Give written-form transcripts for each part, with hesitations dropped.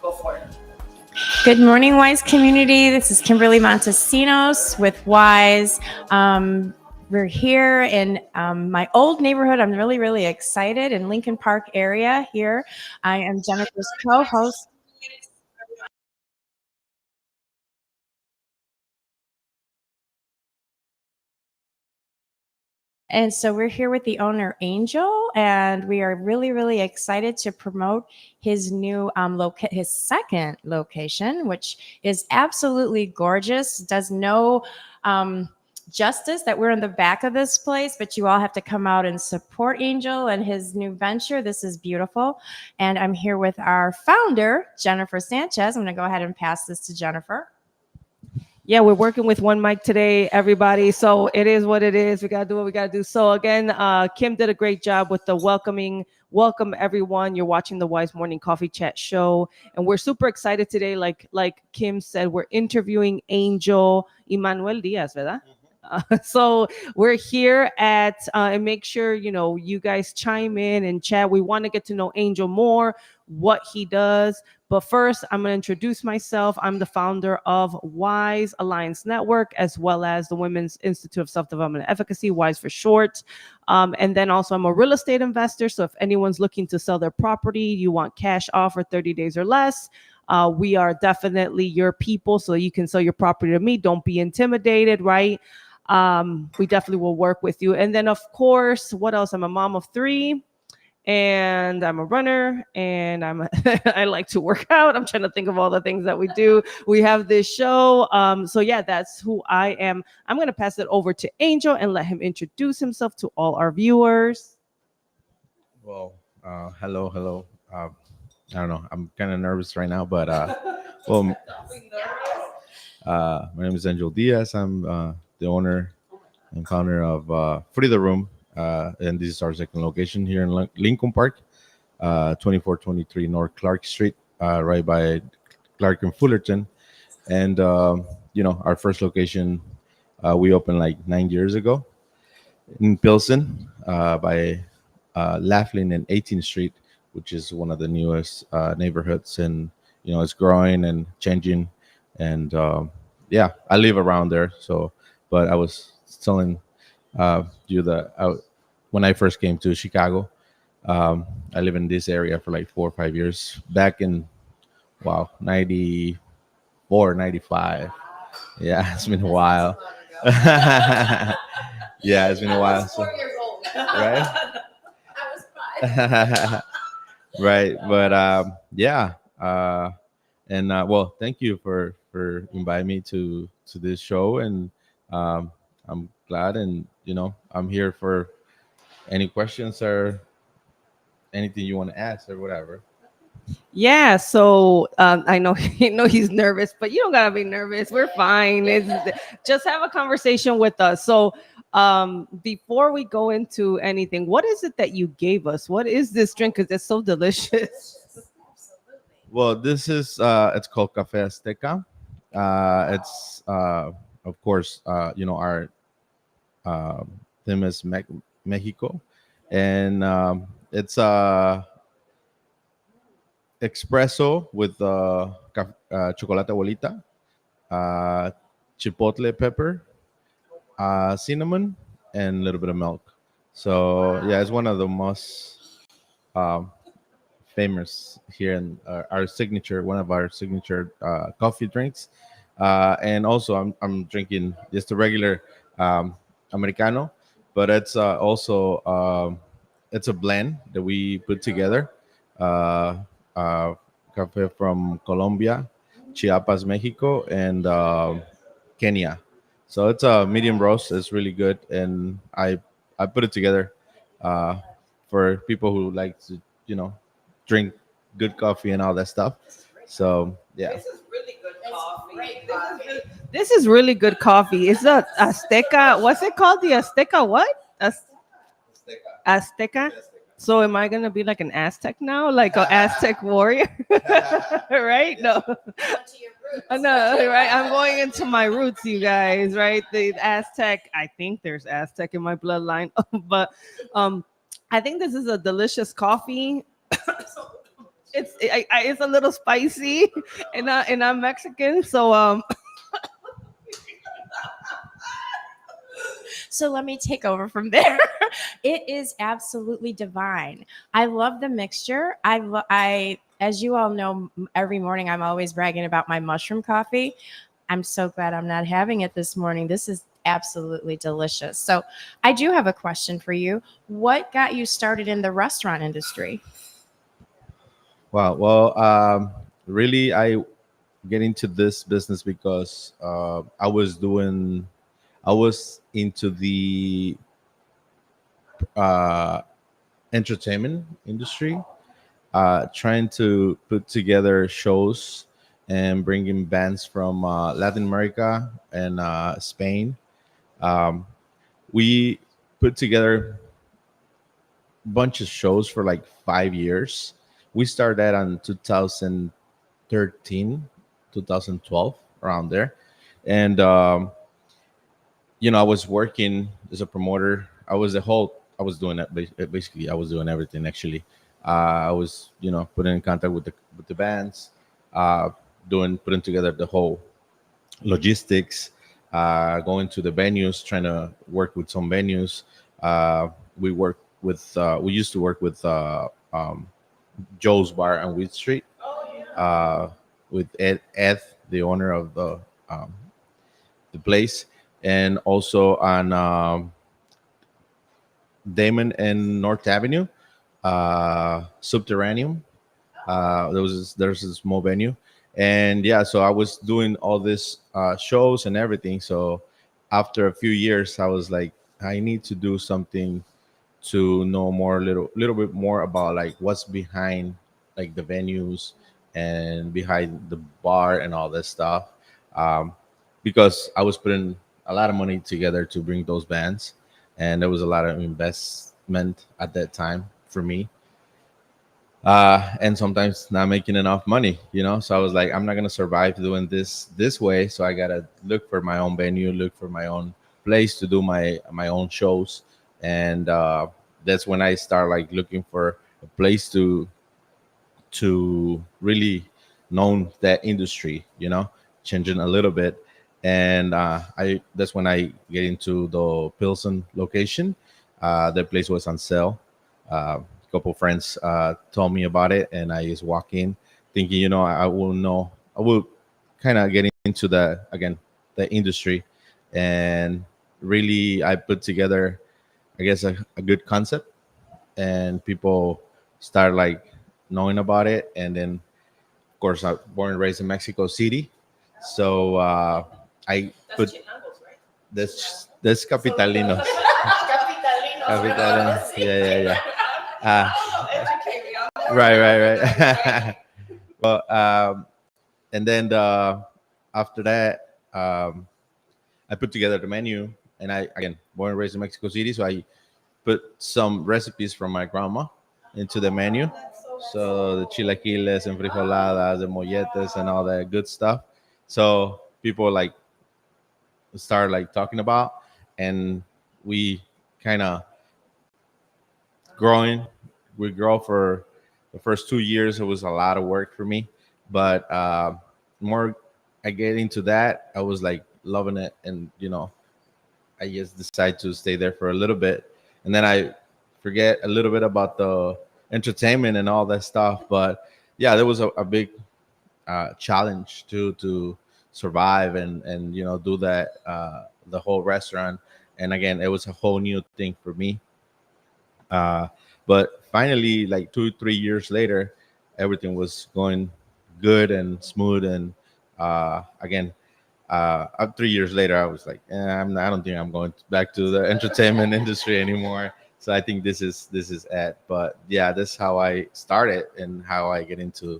Go for it. Good morning, Wise community. This is Kimberly Montesinos with Wise. We're here in my old neighborhood. I'm really, really excited in Lincoln Park area here. I am Jennifer's co-host. And so we're here with the owner, Angel, and we are really, really excited to promote his new his second location, which is absolutely gorgeous. Does no justice that we're in the back of this place, but you all have to come out and support Angel and his new venture. This is beautiful. And I'm here with our founder, Jennifer Sanchez. I'm going to go ahead and pass this to Jennifer. Yeah, we're working with one mic today, everybody. So it is what it is. We got to do what we got to do. So again, Kim did a great job with the welcoming. Welcome, everyone. You're watching the Wise Morning Coffee Chat show. And we're super excited today. Like Kim said, we're interviewing Angel Emmanuelle Diaz, ¿verdad? So we're here at and make sure you guys chime in and chat. We want to get to know Angel more, what he does. But first, I'm going to introduce myself. I'm the founder of Wise Alliance Network, as well as the Women's Institute of Self-Development and Efficacy, WISE for short. And then also I'm a real estate investor. So if anyone's looking to sell their property, you want cash offer 30 days or less, we are definitely your people. So you can sell your property to me. Don't be intimidated, right? We definitely will work with you. And then, of course, what else? I'm a mom of 3. And I'm a runner, and I like to work out. I'm trying to think of all the things that we do. We have this show. So yeah, that's who I am. I'm going to pass it over to Angel and let him introduce himself to all our viewers. Well, hello. I don't know. I'm kind of nervous right now, but well, my name is Emmanuelle Diaz. I'm the owner and founder of Frida Room. And this is our second location here in Lincoln Park, 2423 North Clark Street, right by Clark and Fullerton. And, our first location, we opened like 9 years ago in Pilsen by Laughlin and 18th Street, which is one of the newest neighborhoods. And, it's growing and changing. And, I live around there. So, but I was telling you that when I first came to Chicago, I live in this area for like 4 or 5 years. Back in 94, 95. Yeah, it's been a while. Yeah, it's been a while. So, right? Right, but well, thank you for inviting me to this show, and I'm glad, and I'm here for any questions or anything you want to ask or whatever. Yeah, so I know he's nervous, but you don't gotta be nervous. We're fine. Just have a conversation with us. So before we go into anything, what is it that you gave us? What is this drink? Because it's so delicious. Well, this is it's called Cafe Azteca. It's of course our theme is Mexico, and it's espresso with chocolate abuelita, chipotle pepper, cinnamon, and a little bit of milk. So yeah, it's one of the most um, famous here in our signature, one of our signature coffee drinks. And also, I'm drinking just a regular americano, but it's also it's a blend that we put together. Uh, Cafe from Colombia, Chiapas, Mexico, and Kenya. So it's a medium roast. It's really good, and I put it together uh, for people who like to drink good coffee and all that stuff. So yeah. This is really good coffee. This is really good coffee. It's a Azteca. What's it called? The Azteca what? Azteca. So am I gonna be like an Aztec now, like an Aztec warrior? Right? No. No, right. I'm going into my roots, you guys. Right? The Aztec. I think there's Aztec in my bloodline, but I think this is a delicious coffee. it's a little spicy, and I'm Mexican, so So let me take over from there. It is absolutely divine. I love the mixture. As you all know, every morning I'm always bragging about my mushroom coffee. I'm so glad I'm not having it this morning. This is absolutely delicious. So I do have a question for you. What got you started in the restaurant industry? Wow. Well, really, I get into this business because I was into the uh, entertainment industry, trying to put together shows and bringing bands from Latin America and Spain. Um, we put together a bunch of shows for like 5 years. We started that on 2013, 2012, around there. And I was working as a promoter. I was doing that basically. I was doing everything actually. I was, putting in contact with the bands, uh, putting together the whole logistics, going to the venues, trying to work with some venues. We used to work with Joe's Bar on Wheat Street, uh, with Ed, the owner of the place, and also on Damon and North Avenue, Subterranean. There's a small venue, and yeah, so I was doing all this shows and everything. So after a few years, I was like, I need to do something to know more, little bit more about like what's behind like the venues and behind the bar and all this stuff. Um, because I was putting a lot of money together to bring those bands, and there was a lot of investment at that time for me, and sometimes not making enough money. So I was like, I'm not gonna survive doing this way, so I gotta look for my own venue, look for my own place to do my own shows. And that's when I start like looking for a place to really know that industry, changing a little bit. And I that's when I get into the Pilsen location. That place was on sale. A couple friends told me about it, and I just walk in thinking, I will kind of get into the industry. And really, I put together, I guess, a good concept, and people start like knowing about it. And then, of course, I'm born and raised in Mexico City, so I put that's Capitalinos. Capitalinos. Yeah, yeah, yeah. Right, right, right. Well, and then after that, I put together the menu, and I, again, born and raised in Mexico City, so I put some recipes from my grandma into the menu. So the chilaquiles and frijoladas, the molletes, and all that good stuff. So people like start like talking about, and we kind of growing. We grow for the first 2 years. It was a lot of work for me, but more I get into that, I was like loving it, and I just decide to stay there for a little bit, and then I forget a little bit about the entertainment and all that stuff. But yeah, there was a big challenge to survive and do that, the whole restaurant. And again, it was a whole new thing for me. Uh, but finally, like 2 3 years later, everything was going good and smooth. And again, 3 years later, I was like, I don't think I'm going back to the entertainment industry anymore. So I think this is it. But yeah, that's how I started and how I get into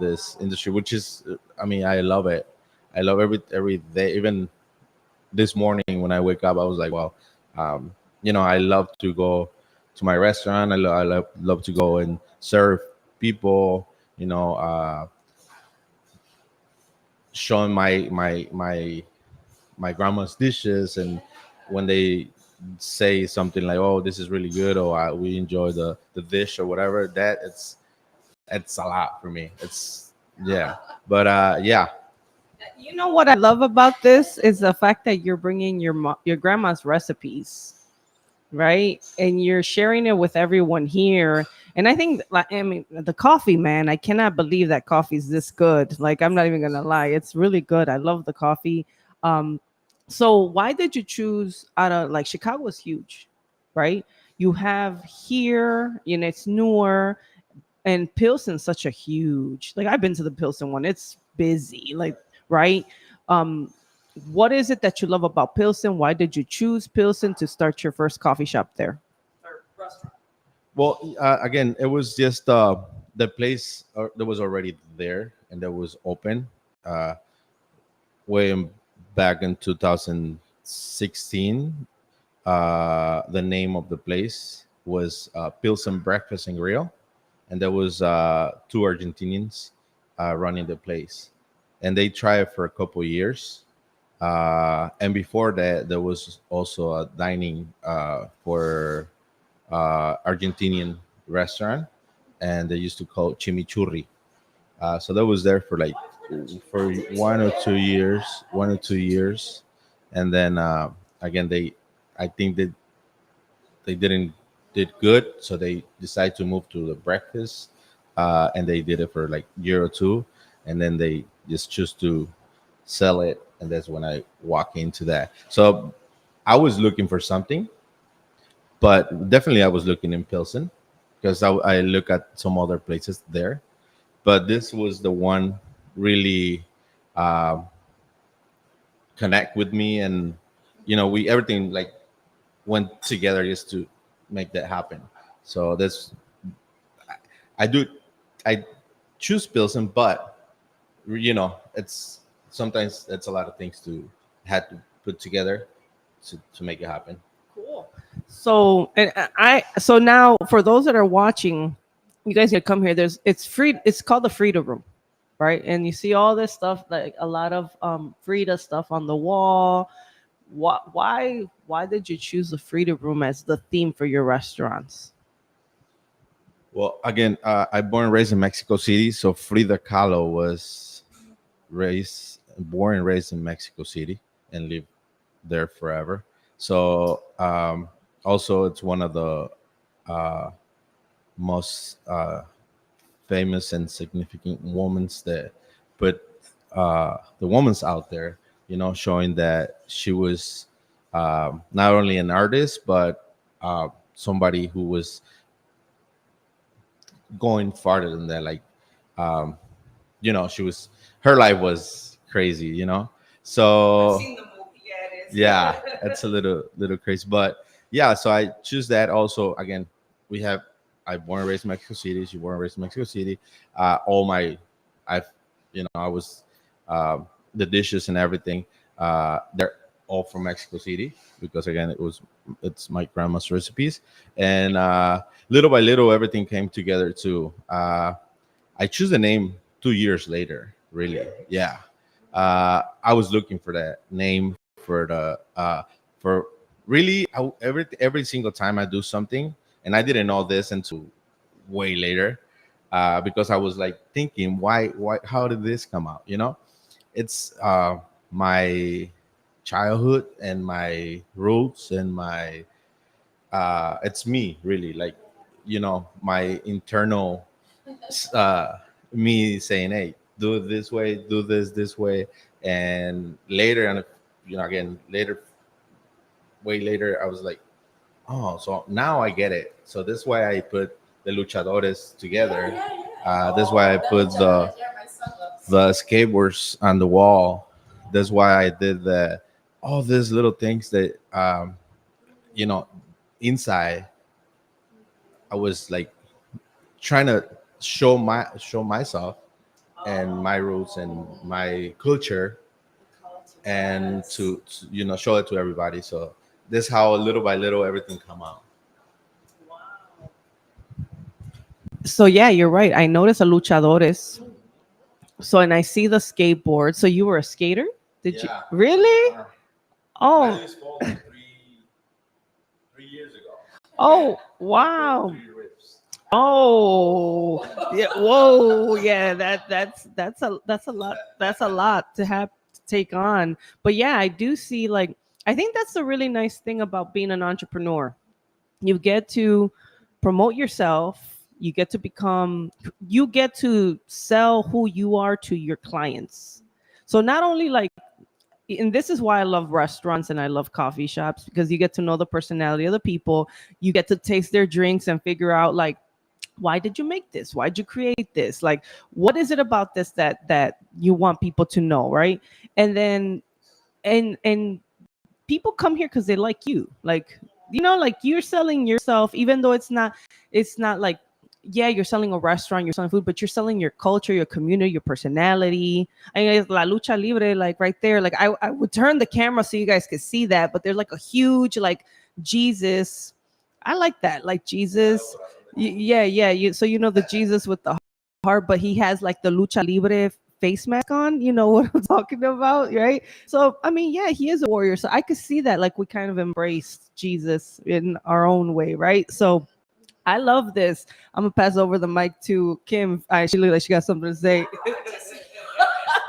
this industry, which is, I mean, I love it. I love every day. Even this morning when I wake up, I was like, well, I love to go to my restaurant. I love to go and serve people. Showing my grandma's dishes, and when they say something like, "Oh, this is really good," or "We enjoy the dish," or whatever, that it's a lot for me. It's yeah, but yeah. You know what I love about this is the fact that you're bringing your grandma's recipes, right? And you're sharing it with everyone here. And I think, like, I mean, the coffee, man, I cannot believe that coffee's this good. Like, I'm not even gonna lie, it's really good. I love the coffee. Um, so why did you choose out of, like, Chicago is huge, right? You have here, you know, it's newer, and Pilsen's such a huge. Like, I've been to the Pilsen one. It's busy, like, right? Um, what is it that you love about Pilsen? Why did you choose Pilsen to start your first coffee shop there? Well, again, it was just the place that was already there and that was open uh, back in 2016. The name of the place was Pilsen Breakfast and Grill, and there was two Argentinians running the place, and they tried for a couple years. And before that, there was also a dining for Argentinian restaurant, and they used to call it chimichurri. So that was there for like for 1 or 2 years, 1 or 2 years, and then again I think they didn't did good, so they decided to move to the breakfast, and they did it for like year or two, and then they just choose to sell it, and that's when I walk into that. So I was looking for something, but definitely I was looking in Pilsen because I look at some other places there, but this was the one really uh, connect with me, and we everything like went together just to make that happen. So that's I do I choose Pilsen, but it's sometimes it's a lot of things to had to put together to make it happen. Cool. So, and so now for those that are watching, you guys need to come here. It's free. It's called the Frida Room, right? And you see all this stuff, like a lot of Frida stuff on the wall. Why did you choose the Frida Room as the theme for your restaurants? Well, again, I born and raised in Mexico City, so Frida Kahlo was born and raised in Mexico City and lived there forever. So also, it's one of the uh, most famous and significant women's that put the woman's out there, showing that she was not only an artist but somebody who was going farther than that. Like, um, she was her life was crazy, So The movie, yeah, it is. yeah, it's a little crazy, but yeah. So I choose that. Also, again, we have I born and raised in Mexico City. She born and raised in Mexico City. All my, I've I was the dishes and everything. They're all from Mexico City because again, it's my grandma's recipes, and little by little, everything came together too. I choose the name 2 years later. Really, yeah. I was looking for that name for the for really every single time I do something, and I didn't know this until way later, because I was like thinking, why, how did this come out? It's my childhood and my roots and my it's me really, like my internal uh, me saying, "Hey, do it this way, do this way," and later, and again later, way later, I was like, "Oh, so now I get it." So that's why I put the luchadores together. That's why I put the skateboards on the wall. That's why I did all these little things that you know inside. I was like trying to show myself and my roots and my culture, and to show it to everybody. So this how little by little everything come out. So yeah, you're right. I noticed a luchadores. So, and I see the skateboard. So you were a skater? Did you Yeah. really? Oh, just fall like 3 years ago. oh, wow. 3 rips. Oh, yeah. Whoa, yeah. That's a lot to have to take on. But yeah, I do see like I think that's the really nice thing about being an entrepreneur. You get to promote yourself. You get to sell who you are to your clients. So not only like and this is why I love restaurants and I love coffee shops because you get to know the personality of the people. You get to taste their drinks and figure out like why did you make this? Why did you create this? Like what is it about this that you want people to know, right? And then and people come here because they like you. Like like you're selling yourself, even though it's not like yeah, you're selling a restaurant, you're selling food, but you're selling your culture, your community, your personality. I mean, it's La Lucha Libre, like right there. Like I would turn the camera so you guys could see that, but there's like a huge like Jesus. I like that, like Jesus. Yeah, yeah. So the Jesus with the heart, but he has like the Lucha Libre face mask on. You know what I'm talking about, right? So I mean, yeah, he is a warrior. So I could see that like we kind of embraced Jesus in our own way, right? So I love this. I'm gonna pass over the mic to Kim. She looked like she got something to say.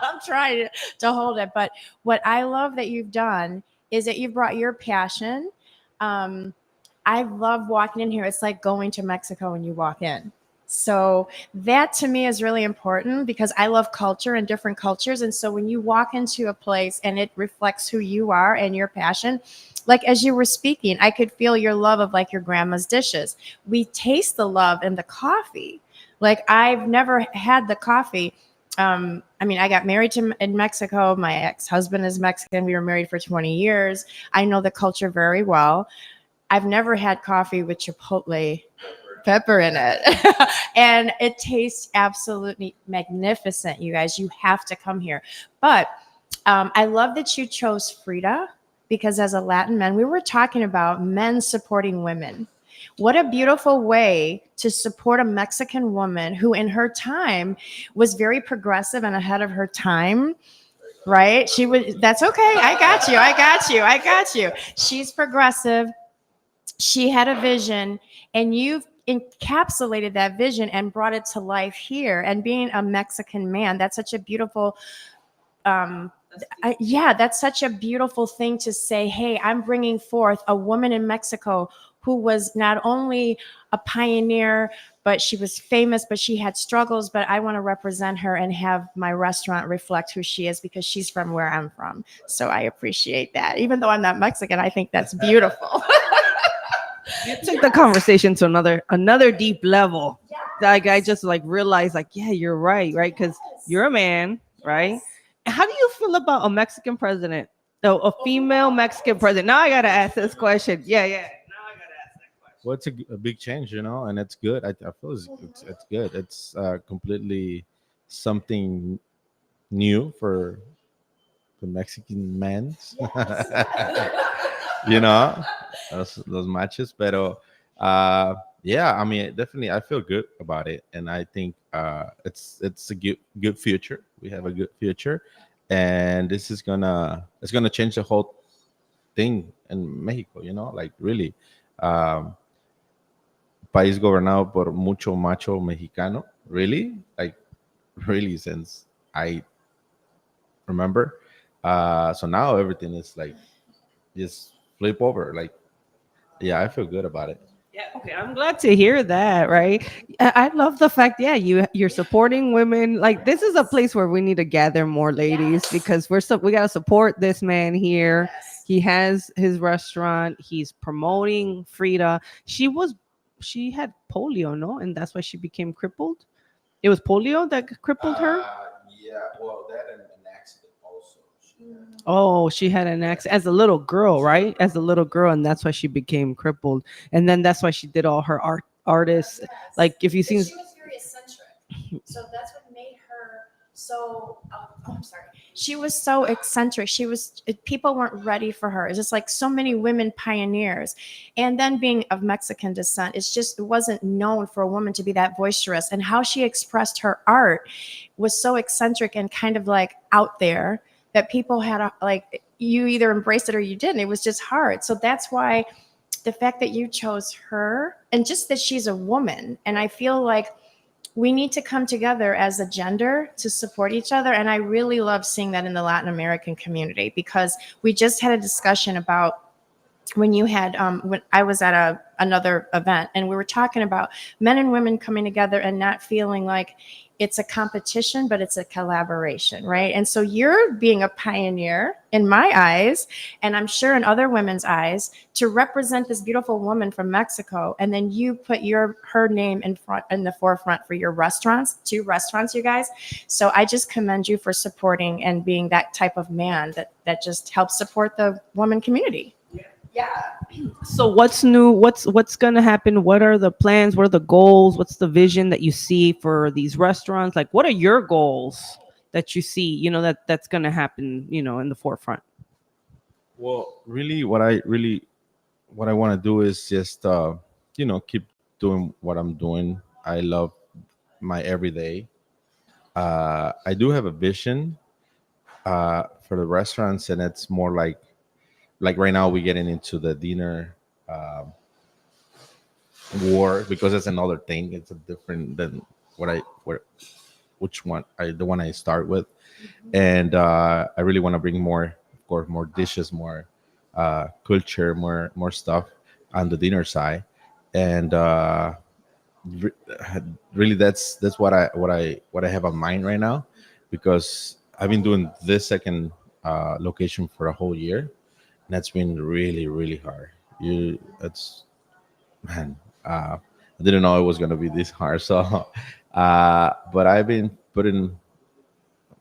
I'm trying to hold it, but what I love that you've done is that you've brought your passion. Um, I love walking in here. It's like going to Mexico when you walk in. So that to me is really important because I love culture and different cultures. And so when you walk into a place and it reflects who you are and your passion, like as you were speaking, I could feel your love of like your grandma's dishes. We taste the love in the coffee. Like I've never had the coffee. I mean, I got married in Mexico. My ex-husband is Mexican. We were married for 20 years. I know the culture very well. I've never had coffee with chipotle pepper in it. And it tastes absolutely magnificent, you guys. You have to come here. But I love that you chose Frida because as a Latin man, we were talking about men supporting women. What a beautiful way to support a Mexican woman who in her time was very progressive and ahead of her time. Right? She was, that's okay. I got you. I got you. I got you. She's progressive. She had a vision, and you've encapsulated that vision and brought it to life here. And being a Mexican man, that's such a beautiful yeah, that's such a beautiful thing to say. Hey, I'm bringing forth a woman in Mexico who was not only a pioneer, but she was famous, but she had struggles. But I want to represent her and have my restaurant reflect who she is because she's from where I'm from. So I appreciate that. Even though I'm not Mexican, I think that's beautiful. You took the conversation to another deep level. Like I just like realized like yeah, you're right, because you're a man, right? How do you feel about a Mexican president? No, a female Mexican president. Now I gotta ask this question. Yeah, yeah. Now I gotta ask that question. Well, it's a big change, and it's good. I feel it's good. It's completely something new for the Mexican men. you know, those matches. Pero, yeah, I mean, definitely, I feel good about it, and I think it's a good future. We have a good future, and this is gonna change the whole thing in Mexico. Like really. Um, País gobernado por mucho macho mexicano. Really? Like, really, since I remember. So now everything is like just flip over. Like, yeah, I feel good about it. Yeah, okay. I'm glad to hear that, right? I love the fact, yeah, you're supporting women. Like this is a place where we need to gather more ladies because we gotta support this man here. He has his restaurant. He's promoting Frida. She had polio, no, and that's why she became crippled. It was polio that crippled her. Yeah, well, that and an accident also. Oh, she had an accident as a little girl, right? As a little girl, and that's why she became crippled. And then that's why she did all her artists. Like if you seen, She was very eccentric. So that's what made her so. I'm sorry. She was so eccentric. People weren't ready for her. It's just like so many women pioneers, and then being of Mexican descent, it wasn't known for a woman to be that boisterous. And how she expressed her art was so eccentric and kind of like out there that people had like you either embraced it or you didn't. It was just hard. So that's why the fact that you chose her and just that she's a woman. And I feel like we need to come together as a gender to support each other. And I really love seeing that in the Latin American community, because we just had a discussion about when you had when I was at another event, and we were talking about men and women coming together and not feeling like it's a competition, but it's a collaboration, right? And so you're being a pioneer in my eyes, and I'm sure in other women's eyes, to represent this beautiful woman from Mexico, and then you put her name in the forefront for your restaurants, 2 restaurants, you guys. So I just commend you for supporting and being that type of man that just helps support the woman community. Yeah. So what's new? What's gonna happen? What are the plans? What are the goals? What's the vision that you see for these restaurants? Like, what are your goals that you see? That's gonna happen. In the forefront. Well, really, what I want to do is just keep doing what I'm doing. I love my everyday. I do have a vision for the restaurants, and it's more like right now we're getting into the dinner war, because that's another thing. It's a different than which one the one I start with, and I really want to bring more, of course, more dishes, more culture, more stuff on the dinner side, and re- really that's what I have on mind right now, because I've been doing this second location for a whole year, and that's been really really hard. It's man, I didn't know it was gonna be this hard. So, but I've been putting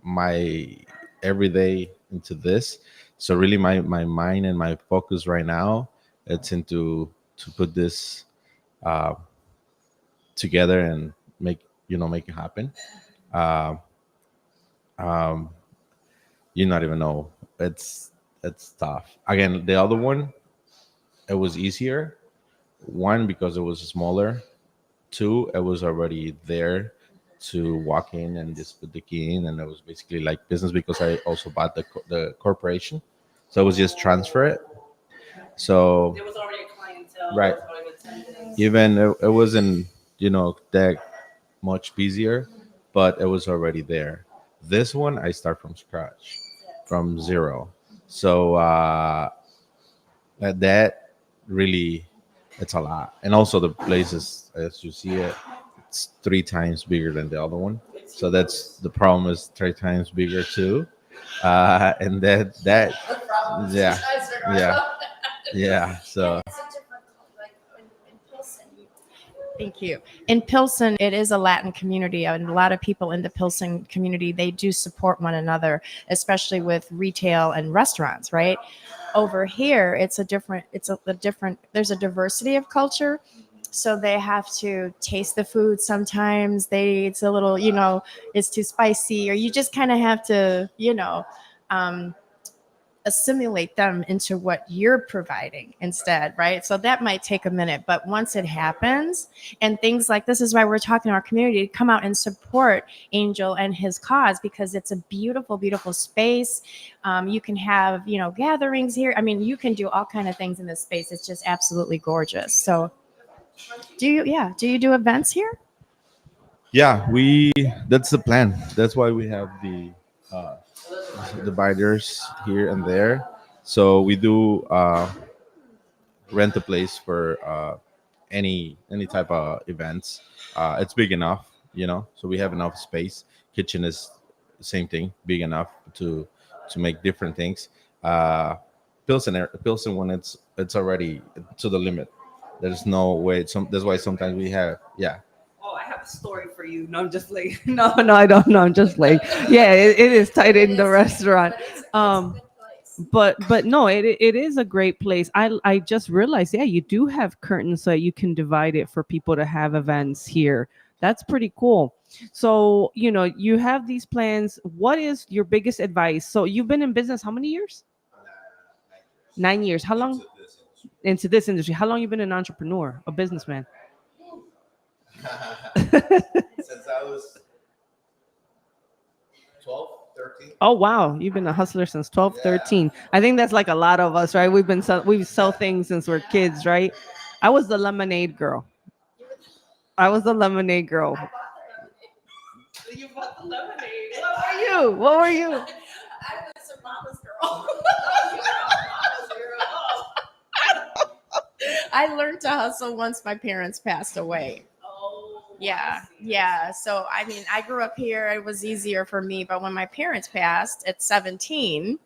my everyday into this. So really, my mind and my focus right now, it's into to put this uh, together and make it happen. Uh, um, you not even know, it's tough. Again, the other one, it was easier. One, because it was smaller. Two, it was already there to walk in and just put the key in, and it was basically like business, because I also bought the corporation, so it was just transfer it. So There was already a clientele. right, There was already attendance. even it wasn't that much busier, but it was already there. This one I start from scratch, from zero. So that really, it's a lot. And also the place is, as you see it, it's 3 times bigger than the other one. So that's the problem, is 3 times bigger too. And that yeah, yeah, yeah. So Thank you. In Pilsen, it is a Latin community, and a lot of people in the Pilsen community, they do support one another, especially with retail and restaurants, right? Over here, there's a diversity of culture. So they have to taste the food sometimes. It's a little, it's too spicy, or you just kind of have to, um, assimilate them into what you're providing instead, right? So that might take a minute, but once it happens, and things like this is why we're talking to our community to come out and support Angel and his cause, because it's a beautiful, beautiful space. You can have, gatherings here. I mean, you can do all kind of things in this space. It's just absolutely gorgeous. So do you do events here? yeah, that's the plan. That's why we have uh, the dividers here and there. So we do rent a place for any type of events. It's big enough, so we have enough space. Kitchen is the same thing, big enough to make different things. Pilsen, when it's already to the limit. There's no way. That's why sometimes we have, yeah. Oh, I have a story for you. No, I'm just like, no, I don't know. I'm just like, yeah, it is tight in the restaurant. But no, it is a great place. I just realized, yeah, you do have curtains so you can divide it for people to have events here. That's pretty cool. So, you have these plans. What is your biggest advice? So you've been in business how many years? 9 years. How long into this industry? How long you been an entrepreneur, a businessman? Since I was 12. Oh wow, you've been a hustler since 12, 13. I think that's like a lot of us, right? We sell things since we're kids, right? I was the lemonade girl. I was the lemonade girl. You bought the lemonade. What were you? What were you? I was a mama's girl. I learned to hustle once my parents passed away. Yeah. So, I mean, I grew up here. It was easier for me. But when my parents passed at 17,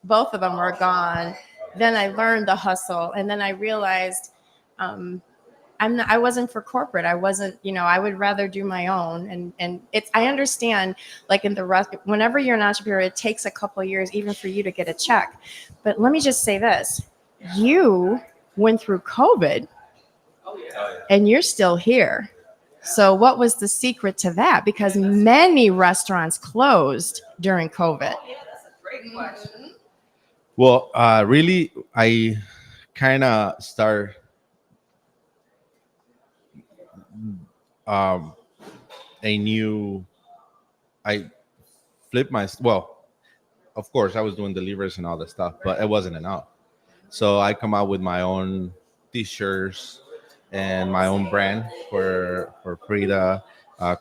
both of them were gone. Then I learned the hustle. And then I realized I wasn't for corporate. I wasn't, I would rather do my own. And I understand, like in the rest, whenever you're an entrepreneur, it takes a couple of years even for you to get a check. But let me just say this. You went through COVID and you're still here. So what was the secret to that? Because many restaurants closed during COVID. Well, really, I kind of start um, a new. I flipped my well. Of course, I was doing deliveries and all that stuff, but it wasn't enough. So I come out with my own T-shirts and my own brand for Frida,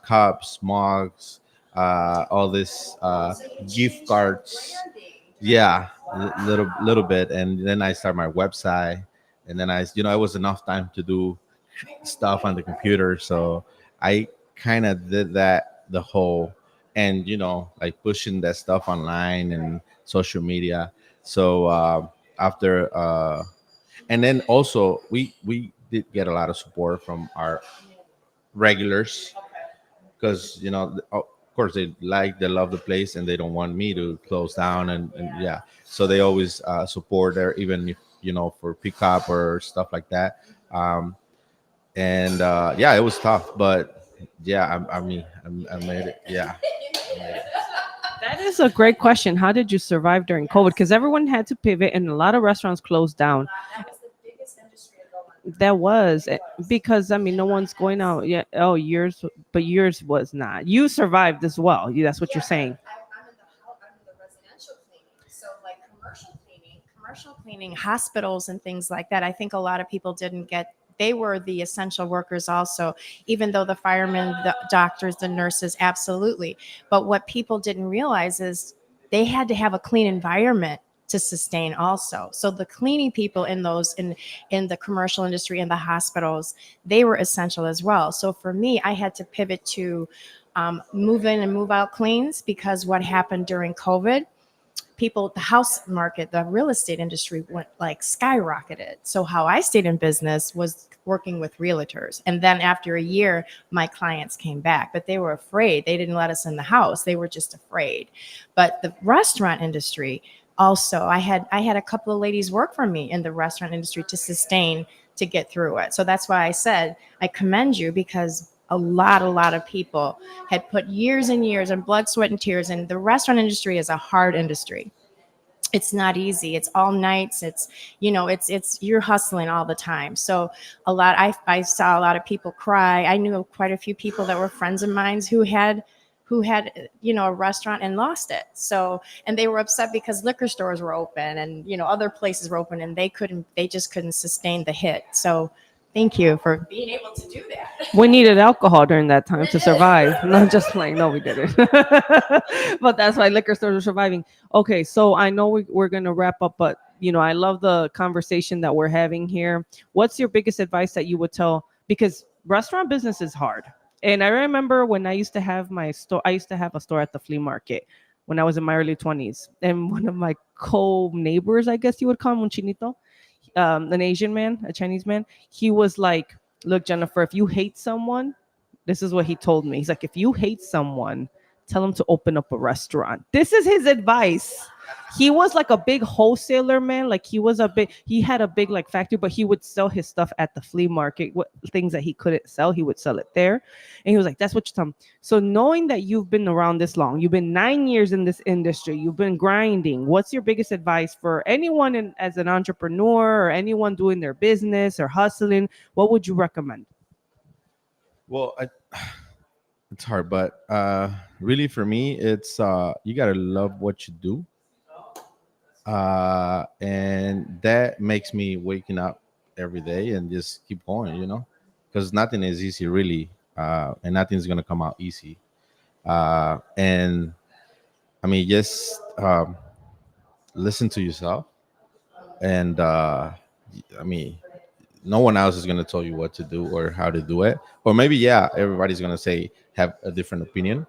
cups, mugs, all this gift cards. Yeah, little bit, and then I start my website, and then it was enough time to do stuff on the computer, so I kind of did that the whole, and like pushing that stuff online and social media. So after and then also we did get a lot of support from our regulars, because of course they love the place and they don't want me to close down, and yeah, so they always support there, even if for pickup or stuff like that. And yeah, it was tough, but yeah, I made it. Yeah, I made it. That is a great question. How did you survive during COVID? Because everyone had to pivot and a lot of restaurants closed down. That was the biggest industry to go on. That was because I mean no one's going out yet. Oh, yours, but yours was not. You survived as well. That's what you're saying. I'm in the residential cleaning. So like commercial cleaning, hospitals and things like that. I think a lot of people didn't get. They were the essential workers also, even though the firemen, the doctors, the nurses, absolutely. But what people didn't realize is they had to have a clean environment to sustain also. So the cleaning people in the commercial industry and the hospitals, they were essential as well. So for me, I had to pivot to move in and move out cleans, because what happened during COVID, the house market, the real estate industry went like skyrocketed. So how I stayed in business was working with realtors. And then after a year, my clients came back, but they were afraid. They didn't let us in the house. They were just afraid. But the restaurant industry also, I had a couple of ladies work for me in the restaurant industry to sustain, to get through it. So that's why I said, I commend you, because a lot of people had put years and years and blood, sweat, and tears. And the restaurant industry is a hard industry. It's not easy. It's all nights. It's you're hustling all the time. So I saw a lot of people cry. I knew quite a few people that were friends of mine who had a restaurant and lost it. So, and they were upset because liquor stores were open and other places were open, and they just couldn't sustain the hit. So thank you for being able to do that. We needed alcohol during that time to survive. Not just like, no, we didn't. But that's why liquor stores are surviving. Okay, so I know we're going to wrap up, but I love the conversation that we're having here. What's your biggest advice that you would tell? Because restaurant business is hard. And I remember when I used to have my store, I used to have a store at the flea market when I was in my early 20s. And one of my co-neighbors, I guess you would call him, un chinito, an Asian man, a Chinese man, he was like, look, Jennifer, if you hate someone, this is what he told me. He's like, if you hate someone, tell them to open up a restaurant. This is his advice. He was like a big wholesaler, man. Like he had a big like factory, but he would sell his stuff at the flea market. What things that he couldn't sell, he would sell it there. And he was like, that's what you tell him. So knowing that you've been around this long, you've been 9 years in this industry, you've been grinding. What's your biggest advice for anyone as an entrepreneur or anyone doing their business or hustling? What would you recommend? Well, it's hard, but really for me, it's you gotta love what you do, and that makes me waking up every day and just keep going, because nothing is easy really, and nothing's gonna come out easy. And I mean, just listen to yourself, and I mean, no one else is gonna tell you what to do or how to do it, or maybe yeah, everybody's gonna say have a different opinion,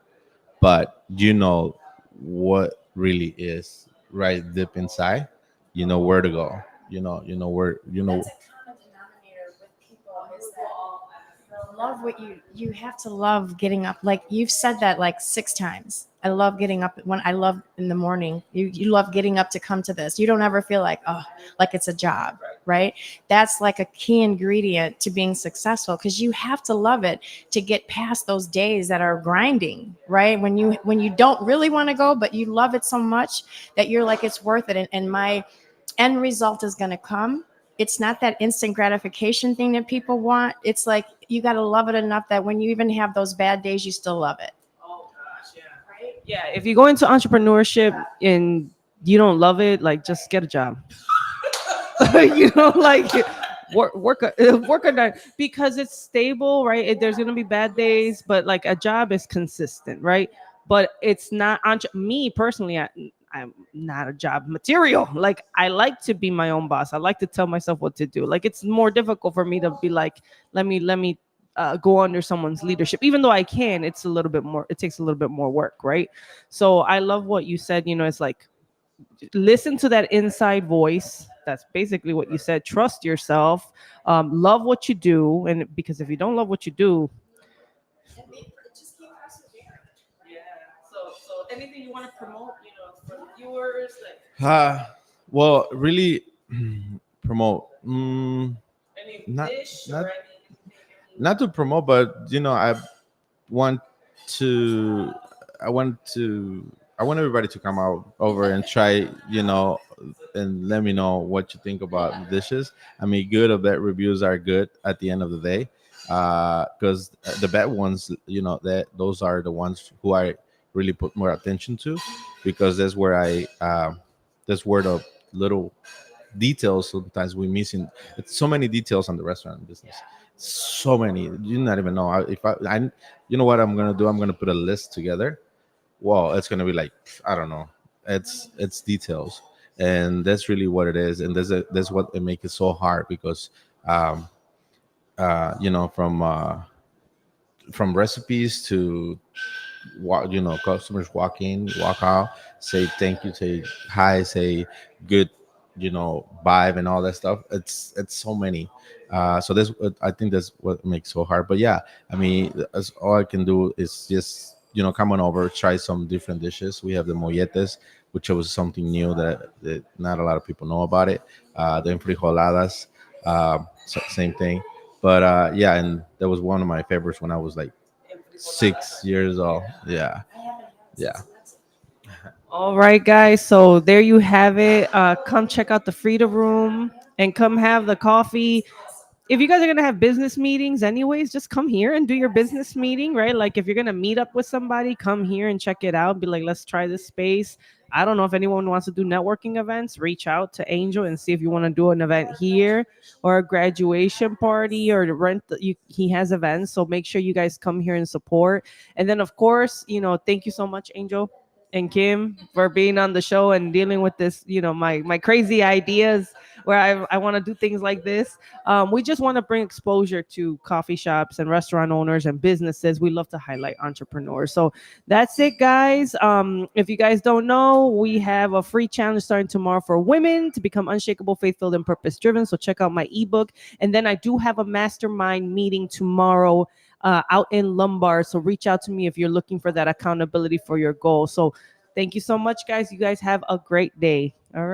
but you know what really is right deep inside. You know where to go. You know where. You know. That's a common denominator with people is that love what you have to love getting up. Like you've said that like 6 times. I love getting up when I love in the morning. You love getting up to come to this. You don't ever feel like, oh, like it's a job, right? That's like a key ingredient to being successful because you have to love it to get past those days that are grinding, right? When you don't really want to go, but you love it so much that you're like it's worth it. And my end result is going to come. It's not that instant gratification thing that people want. It's like you got to love it enough that when you even have those bad days, you still love it. Oh gosh, yeah. Yeah, if you go into entrepreneurship and you don't love it, like just get a job. Like work on that because it's stable, right? There's gonna be bad days, but like a job is consistent, right? But it's not me personally. I'm not a job material. Like I like to be my own boss. I like to tell myself what to do. Like it's more difficult for me to be like, let me go under someone's leadership. Even though I can, it's a little bit more. It takes a little bit more work, right? So I love what you said. It's like listen to that inside voice. That's basically what you said. Trust yourself. Love what you do, and because if you don't love what you do, Just keep persevering. yeah. So anything you want to promote, for the viewers, like Uh, well, really promote. any Not dish not or not to promote, but want to. I want to. I want everybody to come out over and try. And let me know what you think about the dishes. I mean, good or bad reviews are good at the end of the day, because the bad ones, that those are the ones who I really put more attention to, because that's where the little details sometimes we missing. It's so many details on the restaurant business. So many you not even know. I you know what I'm gonna do? I'm gonna put a list together. Well, it's gonna be like, I don't know. It's details, and that's really what it is. And that's what it makes it so hard because, um, from recipes to walk, customers walk in, walk out, say thank you, say hi, say good, vibe and all that stuff. It's so many. So that's what I think that's what makes so hard. But yeah, I mean, as all I can do is just come on over, try some different dishes. We have the molletes, which was something new that not a lot of people know about it. The enfrijoladas, same thing. But yeah, and that was one of my favorites when I was like 6 years old. Yeah, I haven't had it yeah. since Mexico. all right, guys. So there you have it. Come check out the Frida Room and come have the coffee. If you guys are gonna have business meetings anyways, just come here and do your business meeting, right? Like if you're gonna meet up with somebody, come here and check it out. Be like, let's try this space. I don't know if anyone wants to do networking events, reach out to Angel and see if you want to do an event here or a graduation party or to rent. He has events, so make sure you guys come here and support. And then, of course, thank you so much, Angel and Kim, for being on the show and dealing with this. My crazy ideas where I want to do things like this. We just want to bring exposure to coffee shops and restaurant owners and businesses. We love to highlight entrepreneurs. So that's it, guys. If you guys don't know, we have a free challenge starting tomorrow for women to become unshakable, faith-filled, and purpose-driven. So check out my ebook. And then I do have a mastermind meeting tomorrow out in Lombard. So reach out to me if you're looking for that accountability for your goal. So thank you so much, guys. You guys have a great day. All right.